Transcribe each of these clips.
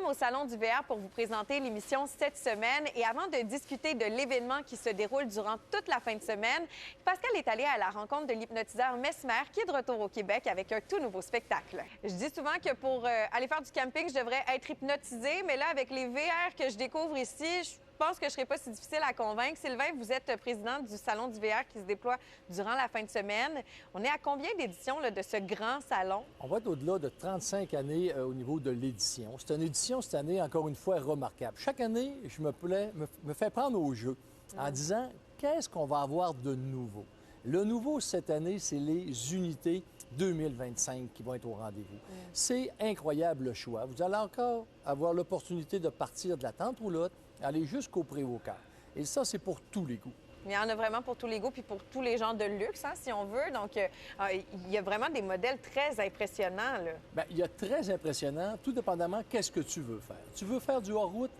sommes au Salon du VR pour vous présenter l'émission cette semaine. Et avant de discuter de l'événement qui se déroule durant toute la fin de semaine, Pascal est allé à la rencontre de l'hypnotiseur Mesmer qui est de retour au Québec avec un tout nouveau spectacle. Je dis souvent que pour aller faire du camping, je devrais être hypnotisée, mais là, avec les VR que je découvre ici, je pense que je ne serai pas si difficile à convaincre. Sylvain, vous êtes président du Salon du VR qui se déploie durant la fin de semaine. On est à combien d'éditions de ce grand salon? On va être au-delà de 35 années au niveau de l'édition. C'est une édition cette année, encore une fois, remarquable. Chaque année, je me fais prendre au jeu en disant qu'est-ce qu'on va avoir de nouveau. Le nouveau cette année, c'est les unités 2025 qui vont être au rendez-vous. C'est incroyable le choix. Vous allez encore avoir l'opportunité de partir de la tente roulotte, aller jusqu'au Prévost-Cœur. Et ça, c'est pour tous les goûts. Il y en a vraiment pour tous les goûts, puis pour tous les gens de luxe, si on veut. Donc, il y a vraiment des modèles très impressionnants, là. Bien, il y a très impressionnant, tout dépendamment qu'est-ce que tu veux faire. Tu veux faire du hors-route?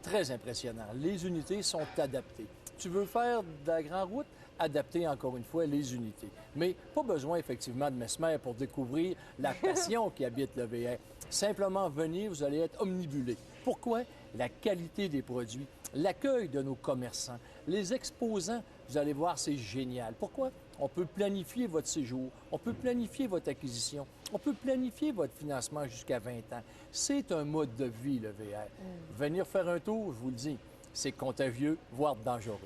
Très impressionnant. Les unités sont adaptées. Tu veux faire de la grande route? Adapter encore une fois les unités. Mais pas besoin effectivement de Mesmer pour découvrir la passion qui habite le VR. Simplement venir, vous allez être omnibulé. Pourquoi? La qualité des produits, l'accueil de nos commerçants, les exposants, vous allez voir, c'est génial. Pourquoi? On peut planifier votre séjour, on peut planifier votre acquisition, on peut planifier votre financement jusqu'à 20 ans. C'est un mode de vie, le VR. Venir faire un tour, je vous le dis, c'est contagieux, voire dangereux.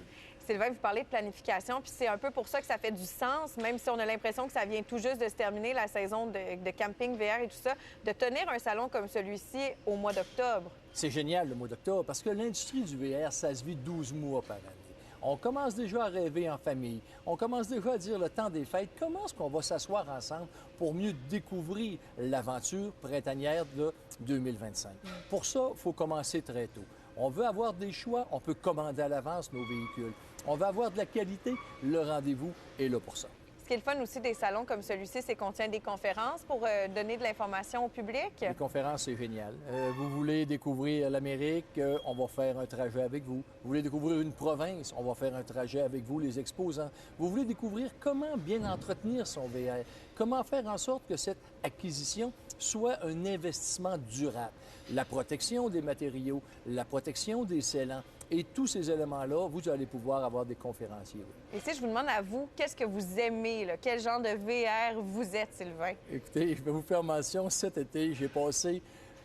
Sylvain, vous parlez de planification, puis c'est un peu pour ça que ça fait du sens, même si on a l'impression que ça vient tout juste de se terminer, la saison de camping VR et tout ça, de tenir un salon comme celui-ci au mois d'octobre. C'est génial, le mois d'octobre, parce que l'industrie du VR, ça se vit 12 mois par année. On commence déjà à rêver en famille. On commence déjà à dire le temps des fêtes. Comment est-ce qu'on va s'asseoir ensemble pour mieux découvrir l'aventure printanière de 2025? Pour ça, il faut commencer très tôt. On veut avoir des choix, on peut commander à l'avance nos véhicules. On veut avoir de la qualité, le rendez-vous est là pour ça. Ce qui est le fun aussi des salons comme celui-ci, c'est qu'on tient des conférences pour donner de l'information au public. Les conférences, c'est génial. Vous voulez découvrir l'Amérique, on va faire un trajet avec vous. Vous voulez découvrir une province, on va faire un trajet avec vous, les exposants. Vous voulez découvrir comment bien entretenir son VR, comment faire en sorte que cette acquisition soit un investissement durable. La protection des matériaux, la protection des scellants. Et tous ces éléments-là, vous allez pouvoir avoir des conférenciers. Et si je vous demande à vous, qu'est-ce que vous aimez, là? Quel genre de VR vous êtes, Sylvain? Écoutez, je vais vous faire mention, cet été, j'ai passé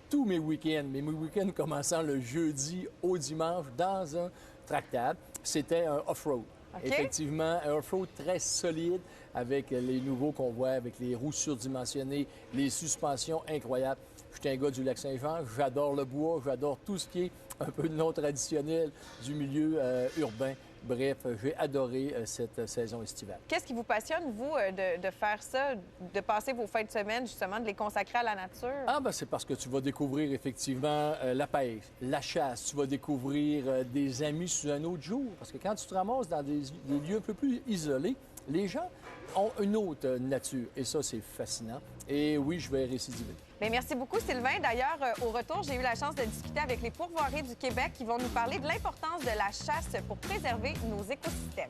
tous mes week-ends commençant le jeudi au dimanche dans un tractable. C'était un off-road. Okay. Effectivement, un off-road très solide avec les nouveaux qu'on voit, avec les roues surdimensionnées, les suspensions incroyables. Je suis un gars du Lac-Saint-Jean, j'adore le bois, j'adore tout ce qui est un peu non traditionnel du milieu urbain. Bref, j'ai adoré cette saison estivale. Qu'est-ce qui vous passionne, vous, de faire ça, de passer vos fins de semaine, justement, de les consacrer à la nature? Ah, bien, c'est parce que tu vas découvrir effectivement la pêche, la chasse, tu vas découvrir des amis sous un autre jour. Parce que quand tu te ramasses dans des lieux un peu plus isolés, les gens ont une autre nature. Et ça, c'est fascinant. Et oui, je vais récidiver. Bien, merci beaucoup, Sylvain. D'ailleurs, au retour, j'ai eu la chance de discuter avec les pourvoiries du Québec qui vont nous parler de l'importance de la chasse pour préserver nos écosystèmes.